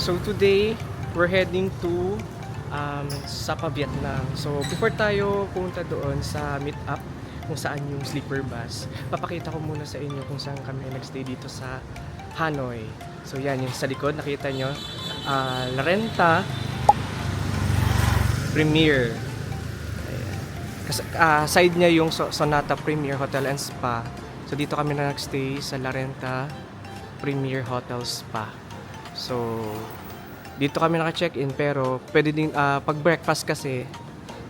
So today, we're heading to Sapa, Vietnam. So before tayo pumunta doon sa meet-up kung saan yung sleeper bus, papakita ko muna sa inyo kung saan kami nagstay dito sa Hanoi. So yan, yung sa likod, nakita nyo, La Renta Premier. Ayan. Side niya yung Sonata Premier Hotel and Spa. So dito kami na nagstay sa La Renta Premier Hotel Spa. So dito kami naka-check-in, pero pwede din pag breakfast kasi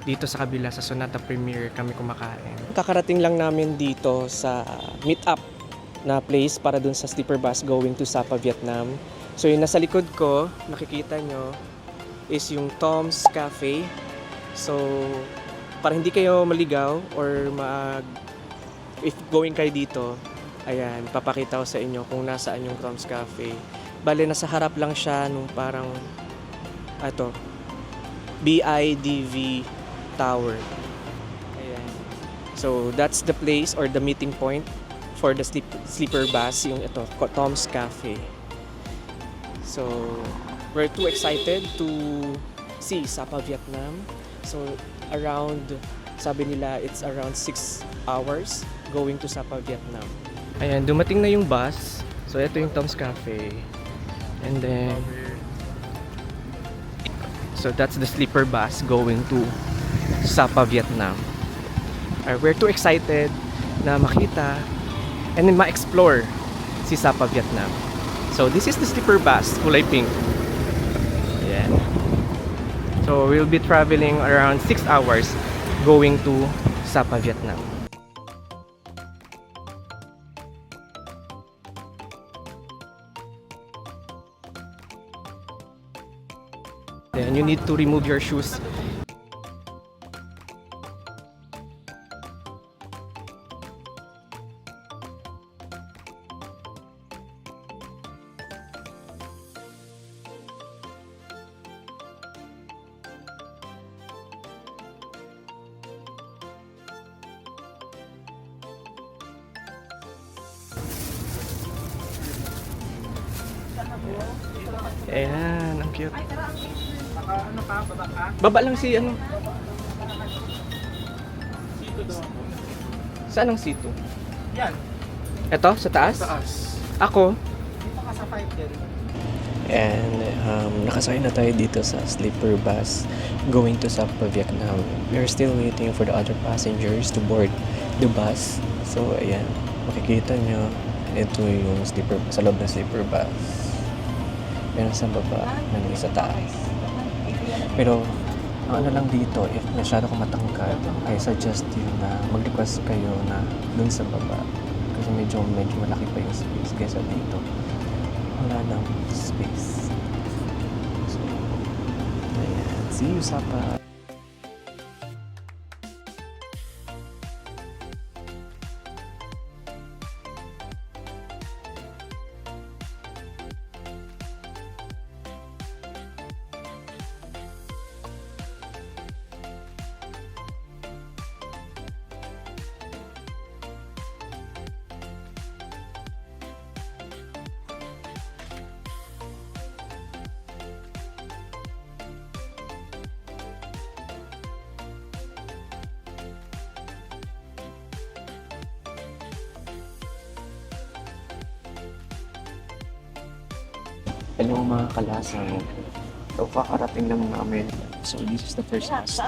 dito sa kabila sa Sonata Premier kami kumakain. Kakarating lang namin dito sa meet-up na place para dun sa sleeper bus going to Sapa, Vietnam. So yung nasa likod ko, nakikita nyo, is yung Tom's Cafe. So para hindi kayo maligaw or if going kayo dito, ayan, papakita ko sa inyo kung nasaan yung Tom's Cafe. Bale, nasa harap lang siya nung parang BIDV Tower. Ayan. So that's the place or the meeting point for the sleeper bus, yung ito, Tom's Cafe. So we're too excited to see Sapa, Vietnam. So sabi nila it's around 6 hours going to Sapa, Vietnam. Ayan, dumating na yung bus. So ito yung Tom's Cafe. And then so that's the sleeper bus going to Sapa, Vietnam. We're too excited na makita and then ma-explore si Sapa, Vietnam. So this is the sleeper bus, kulay pink. Ayan. So we'll be traveling around 6 hours going to Sapa, Vietnam. Then you need to remove your shoes. Ayan, ang cute. Ano ka? Baba ka? Baba lang si ano. Sito daw. Saan ang sito? Yan. Ito, sa taas? Taas. Ako. Dito ka sa 5 din. And nakasakay na tayo dito sa sleeper bus going to Sapa, Vietnam. We're still waiting for the other passengers to board the bus. So ayan, makikita nyo, ito yung sleeper bus, sa loob ng sleeper bus. Meron sa baba, meron sa taas. Pero ang ano lang dito, if masyado kang matangkad, I suggest you na mag-request kayo na dun sa baba. Kasi medyo malaki pa yung space kaysa dito. Wala nang space. So, ayan. See you, Sapa. Hello mga kalasang. So kakarating lang namin. So this is the first bus.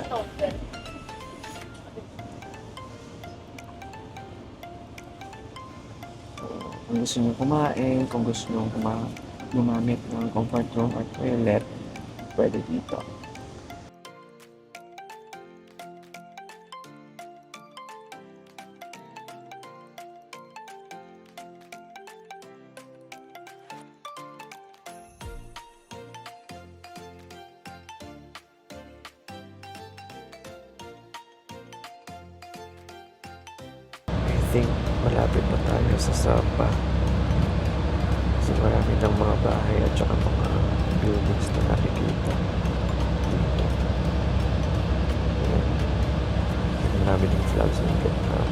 Kung gusto nyo kumain, kung gusto nyo gumamit ng comfort room or toilet, pwede dito. I think malapit na tayo sa Sapa. Kasi marami ng mga bahay at saka mga buildings na nakikita dito. Ayan. Marami din flags ng Vietnam.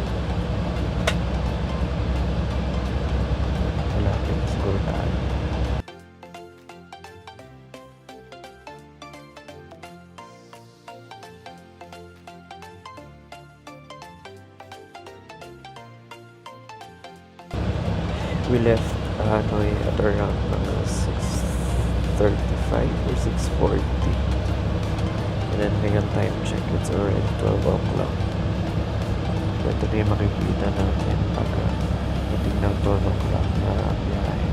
Malapit siguro tayo. We left Hanoi at around 6:35 or 6:40. And then ngayon time check, it's already 12 o'clock. So ito na yung makikita natin pag dating ng 12 o'clock na biyahe.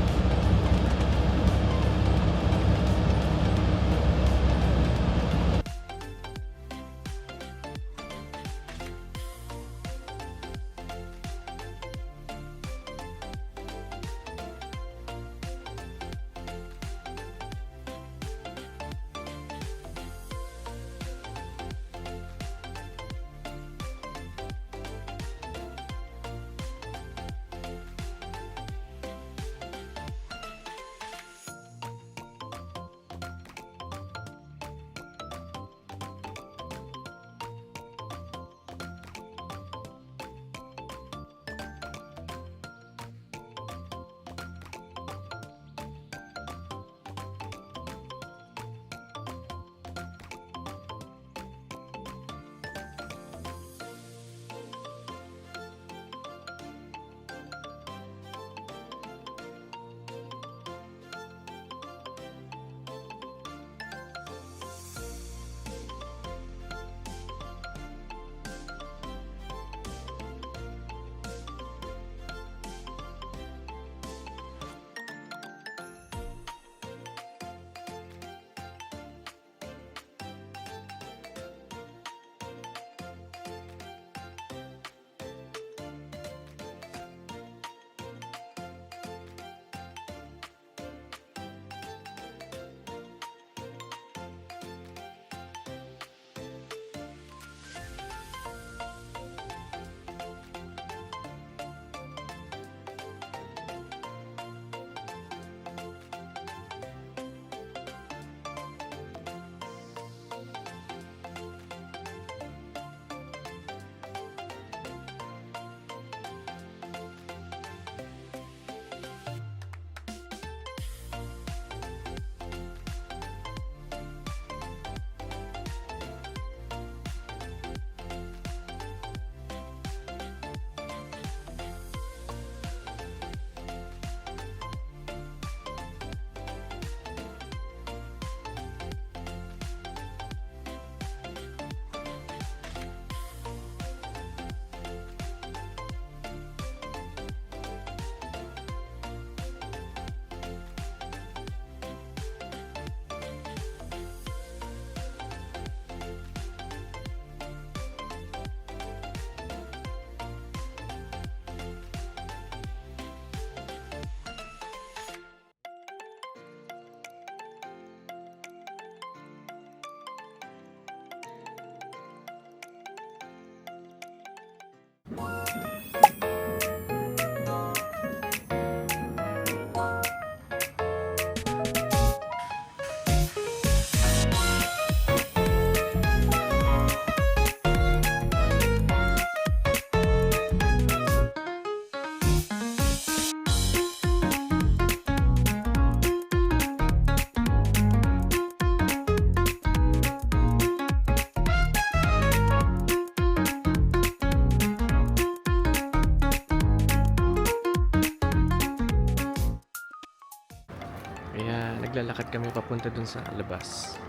Kaya naglalakad kami papunta dun sa labas.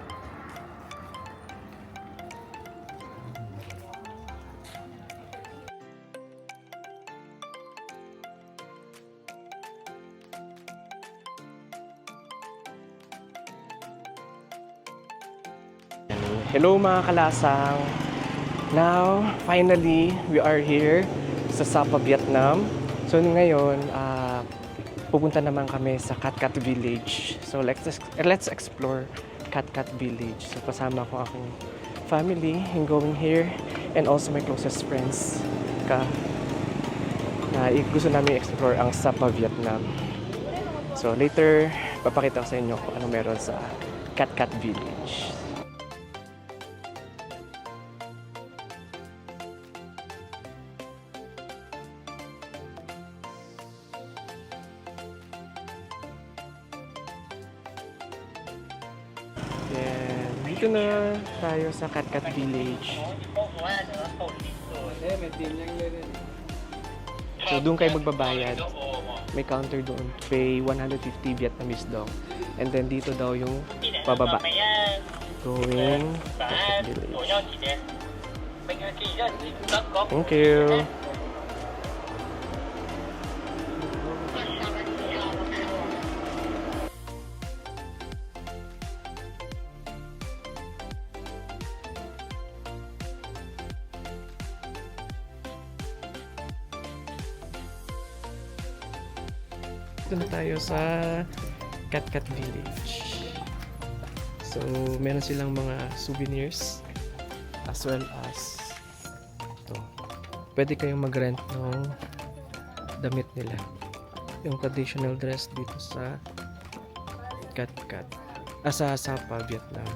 Hello mga kalasang! Now, finally, we are here sa Sapa, Vietnam. So ngayon, pupunta naman kami sa Cat Cat Village. So let's explore Cat Cat Village. So kasama ko aking family in going here and also my closest friends na gusto namin explore ang Sapa, Vietnam. So later, papakita ko sa inyo kung ano meron sa Cat Cat Village. Dito na tayo sa Cat Cat Village. So doon kayo magbabayad. May counter doon. Pay 150 Vietnamese dong. And then dito daw yung pababa. Going Cat Village. Thank you. Dito na tayo sa Cat Village. So, meron silang mga souvenirs as well as ito. Pwede kayong mag-rent ng damit nila. Yung traditional dress dito sa sa Sapa, Vietnam.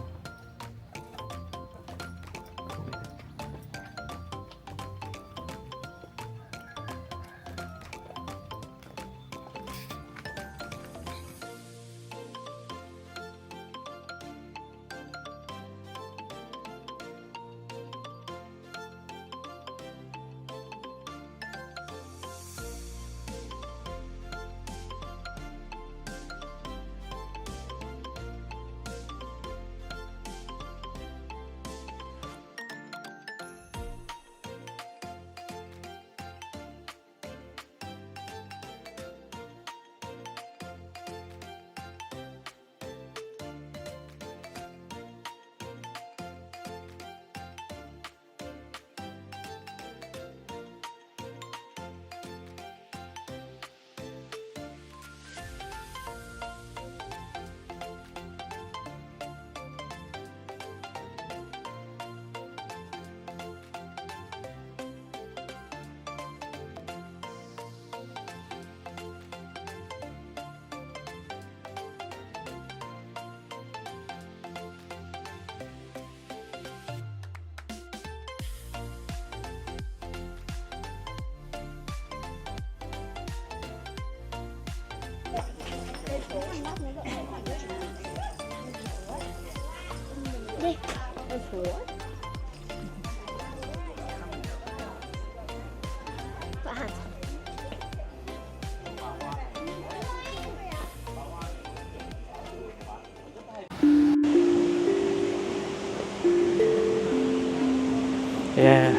Yeah.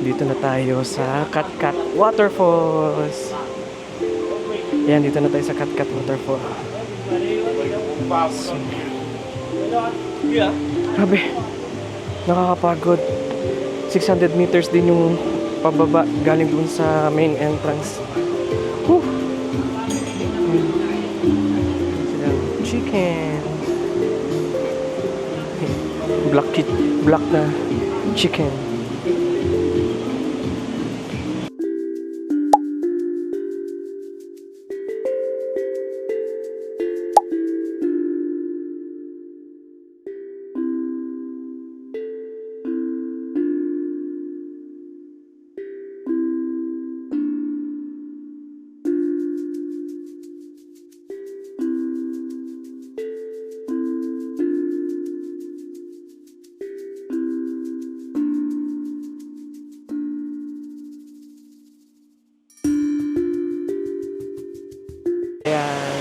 Dito na tayo sa Cat Waterfalls. Yan, dito na tayo sa Cat Waterfall. So, grabe. Nakakapagod. 600 meters din yung pababa galing dun sa main entrance. Whew. Chicken. Black na chicken.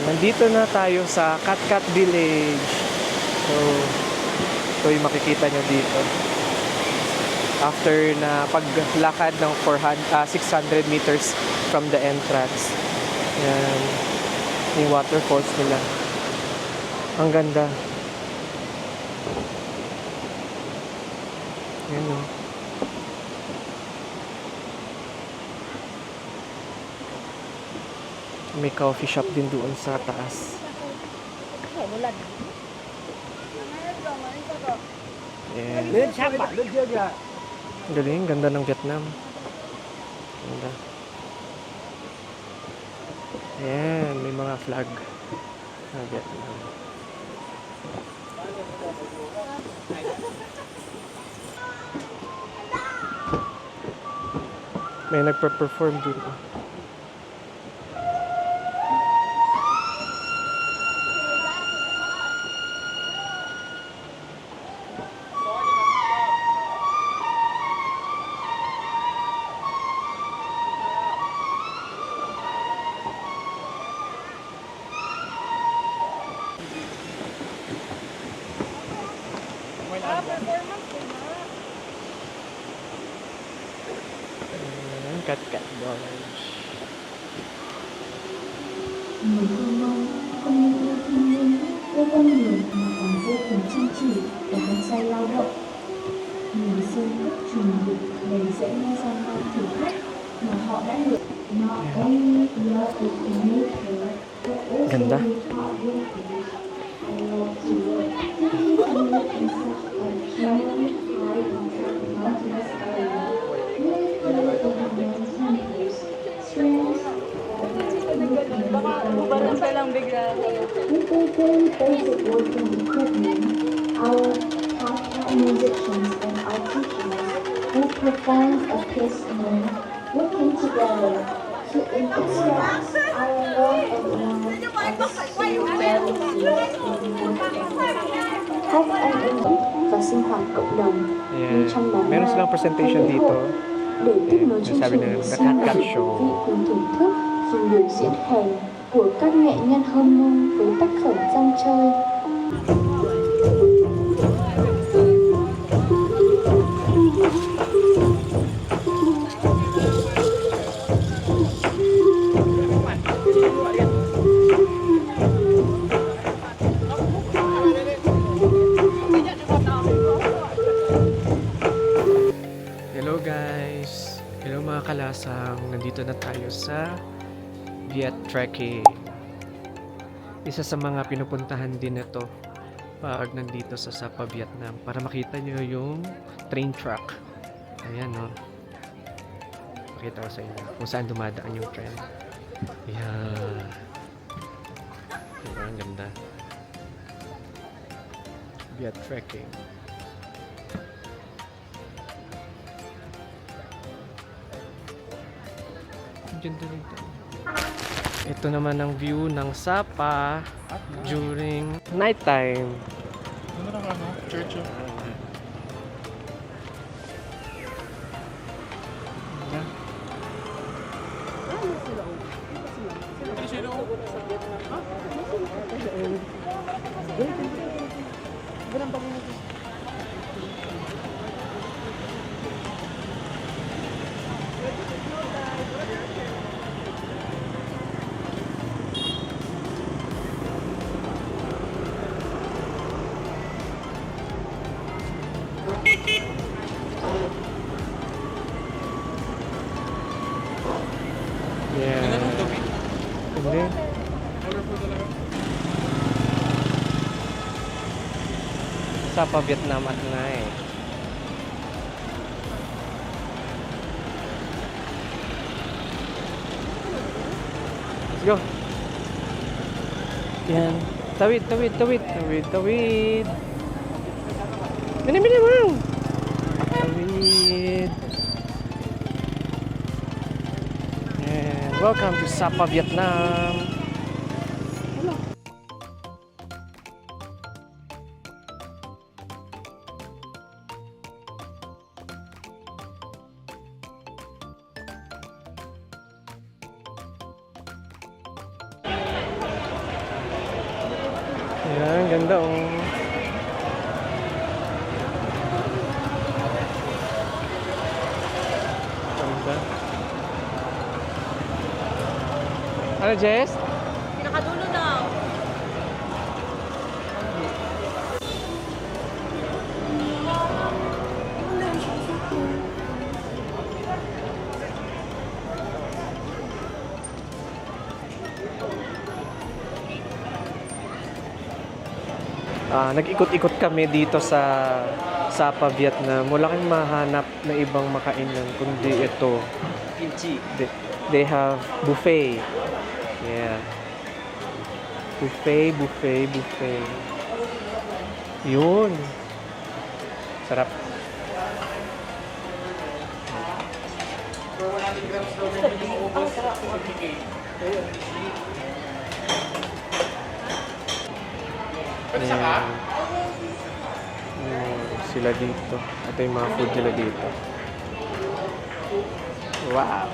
Nandito na tayo sa Cat Village. So, ito yung makikita nyo dito. After na paglakad ng 600 meters from the entrance. Yan. Yung waterfalls nila. Ang ganda. Yan o. May coffee shop din doon sa taas. Yeah. Galing, ganda ng Vietnam. Ganda. Ayan, may mga flag ng Vietnam. May nagpa-perform doon. Cat Lodge. Người hương mông không những yêu thiên nhiên, yêu con người mà còn vô cùng chăm chỉ và hăng say lao động. Mùa xuân trùng điệp đầy dẫy những gian nan thử thách mà họ đã lựa. Not only love with nature, but also Ganda. with our working. I love to work. Thinking to live in such a caring, high and mountainous area. Really feel over mountain views, streams, Bubaran ka lang bigla. with their very basic working equipment, our part-time musicians and our teachers who perform a piece working together to express our love of life and have an enjoy và sinh hoạt cộng đồng như trong Yeah. bản Meron hoa silang presentation hay lễ dito. hội. Để tiếp nối chương Sabi trình nila, xin mời Cat quý Show. vị cùng thưởng thức phần biểu diễn hèn của các nghệ nhân Hơm Mông với tác phẩm Rong Chơi. Hello guys! Hello mga kalasang! Nandito na tayo sa Viet Trekking. Isa sa mga pinupuntahan din ito pag nandito sa Sapa, Vietnam para makita nyo yung train track. Ayan no. Pakita ko sa inyo kung saan dumadaan yung train. Ayan. Diba? Ang ganda. Viet Trekking. Ang ganda nito. Ito naman ang view ng Sapa during nighttime. Ano na ano? Church of... Yeah. Hindi. Sapa, Vietnam at night. Let's go. Yan. Tawid, tawid, tawid. Tawid, tawid. Bini, bini, bini. Tawid. And welcome to Sapa, Vietnam. Ayan, ganda oh. Ganda. Ano, Jess? Pinakadulo na. Nag-ikot-ikot kami dito sa Sapa, Vietnam. Wala kang mahanap na ibang makainan kundi ito. Kimchi. They have buffet. Yeah. Buffet, buffet, buffet. Yun. Sarap. For 100 grams daw na hindi maubos. 50K. Pwede sa ka? Sila dito. Ito yung mga food nila dito. Wow.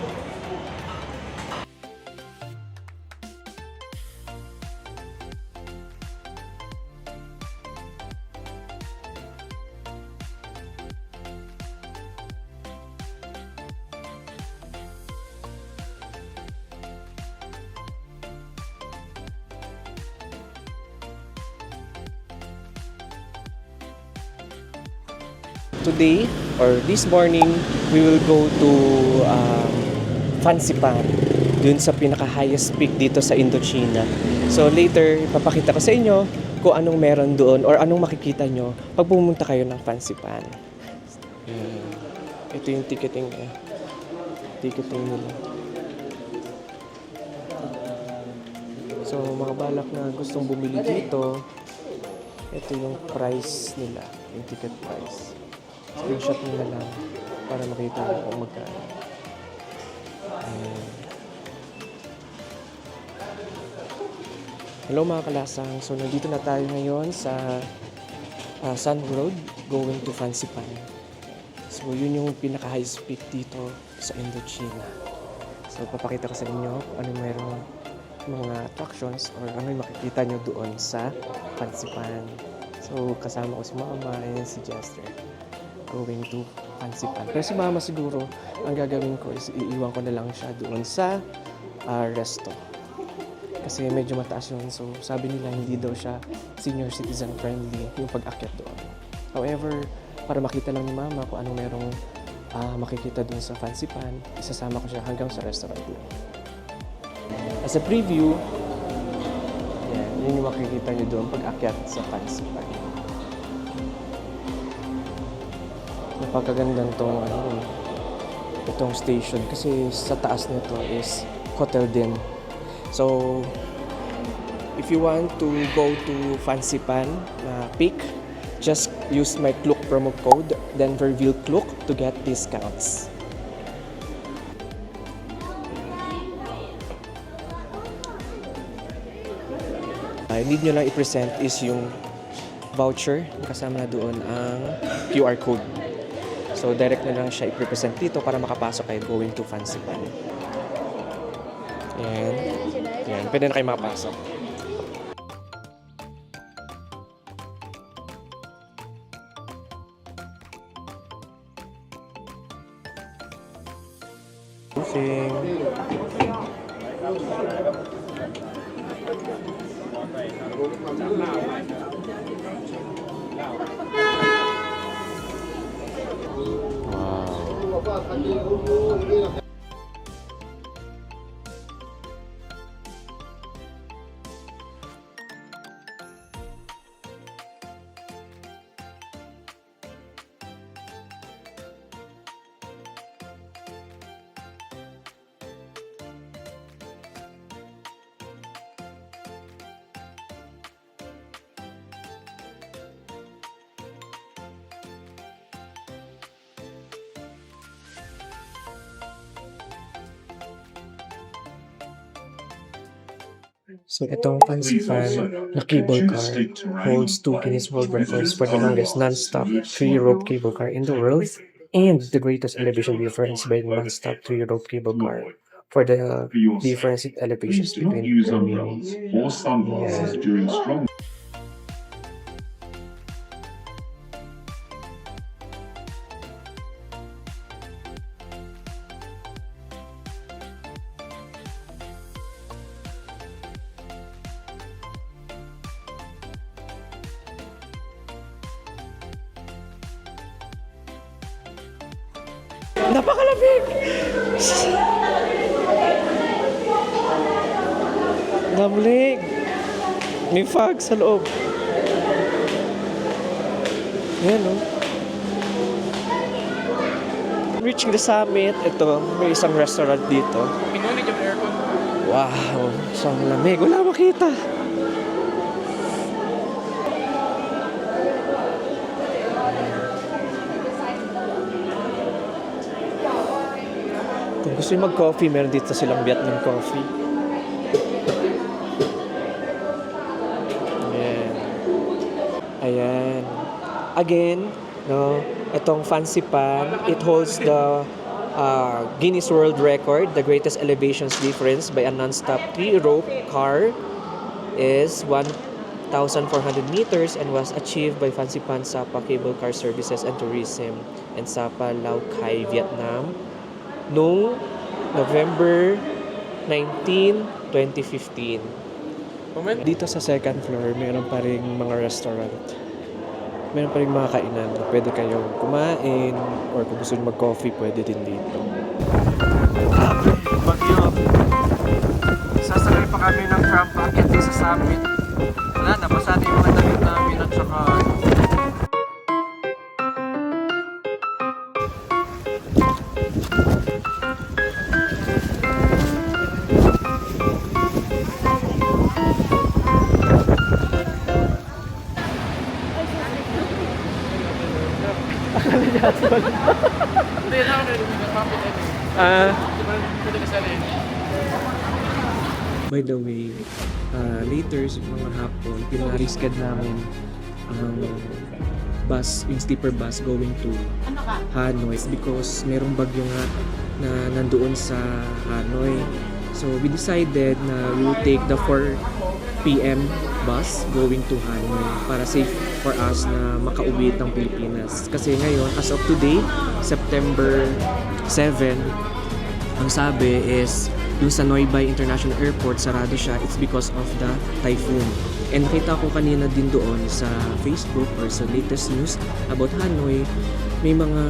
today or this morning, we will go to Fancy Pan, dun sa pinaka-highest peak dito sa Indochina. So later, ipapakita ko sa inyo kung anong meron doon or anong makikita nyo pag pumunta kayo ng Fancy Pan. Ito yung ticketing nila. So mga balak na gustong bumili dito, ito yung price nila, yung ticket price. Screenshot nila lang para makita mo kung magkano. Ayan. Hello mga kalasang, so nandito na tayo ngayon sa Sun Road going to Fancy Pan. So yun yung pinaka-highest peak dito sa Indochina. So papakita ko sa inyo kung ano mayroong mga attractions or ano yung makikita nyo doon sa Fancy Pan. So kasama ko si Mama and si Jester going to Fancy Pan. Pero si Mama siguro, ang gagawin ko is iiwan ko na lang siya doon sa resto. Kasi medyo mataas yun. So sabi nila hindi daw siya senior citizen friendly yung pag-akyat doon. However, para makita lang ni Mama kung anong merong makikita doon sa Fancy Pan, isasama ko siya hanggang sa restaurant doon. As a preview, yun yung makikita nyo doon pag-akyat sa Fancy Pan. Napakagandang itong station kasi sa taas nito is hotel din. So, if you want to go to Fancy Pan peak, just use my Klook promo code, Denverville Klook, to get discounts. Need nyo lang i-present is yung voucher. Kasama na doon ang QR code. So, direct na lang siya i-present dito para makapasok kayo going to Fancy Pan. Yan, pwede na kayo makapasok. So itong Fancy Pan na cable car holds 2 Guinness World Records for the longest non-stop 3-rope cable car in the world and the greatest elevation difference by the non-stop 3-rope cable car for the difference in elevations between terminals. Napakalamig! Lamig! May fog sa loob. Yan, oh. Reaching the summit, ito, may isang restaurant dito. Pinunit yung aircon. Wow! Isang lamig. Wala makita. Kung gusto nyo mag-coffee, meron dito silang Vietnam coffee. Ayan. Ayan. Again, no, itong Fancy Pan, it holds the Guinness World Record. The greatest elevations difference by a non-stop 3-rope car is 1,400 meters and was achieved by Fancy Pan Sapa Cable Car Services and Tourism in Sapa, Lao Cai, Vietnam noong November 19, 2015. Dito sa second floor, mayroon pa rin mga restaurant. meron pa rin mga kainan na pwede kayong kumain or kung gusto nyo mag-coffee, pwede din dito. Bagyo. Sasakay pa kami ng tram packet sa summit. Wala, nabasa na yung mga damit namin at saka Hindi na ako nagpapit eh. Di ba pwede kasali? By the way, later sa mga hapon, pinarisked namin ang bus, yung sleeper bus going to Hanoi because merong bagyo nga na nandoon sa Hanoi. So we decided na we will take the 4 p.m. bus going to Hanoi para safe for us na makauwi ng Pilipinas. Kasi ngayon, as of today, September 7, ang sabi is yung sa Noibay International Airport, sarado siya. It's because of the typhoon. And nakita ko kanina din doon sa Facebook or sa latest news about Hanoi, may mga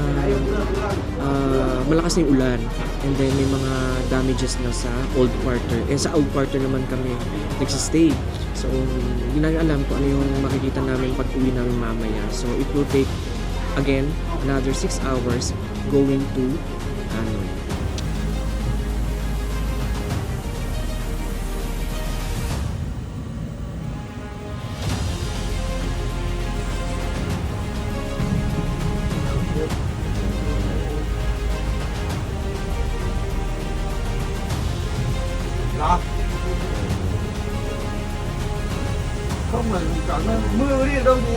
malakas na yung ulan. And then may mga damages na sa old quarter. Eh sa old quarter naman kami nagsistay. So hindi namin alam kung ano yung makikita namin pag uwi namin mamaya. So it will take again another 6 hours going to Hanoi. Không là cả nó mưa đi ở đâu thì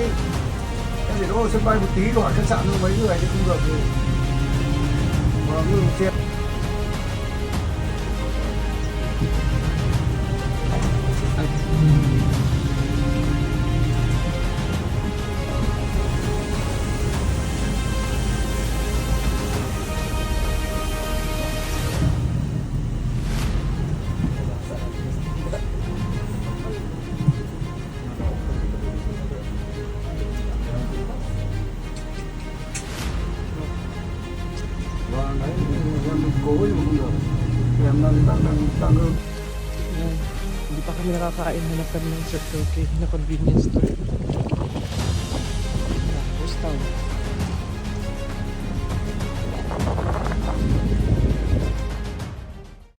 em để nó sân bay một tí hỏi khách sạn nó mấy người chứ không được thì mà mưa chết. Và đấy mình cố nhưng mà không được. Em đang hơn. Yan. Hindi pa kami nakakain. Hanap kami ng Circle K na convenience store. Tapos town.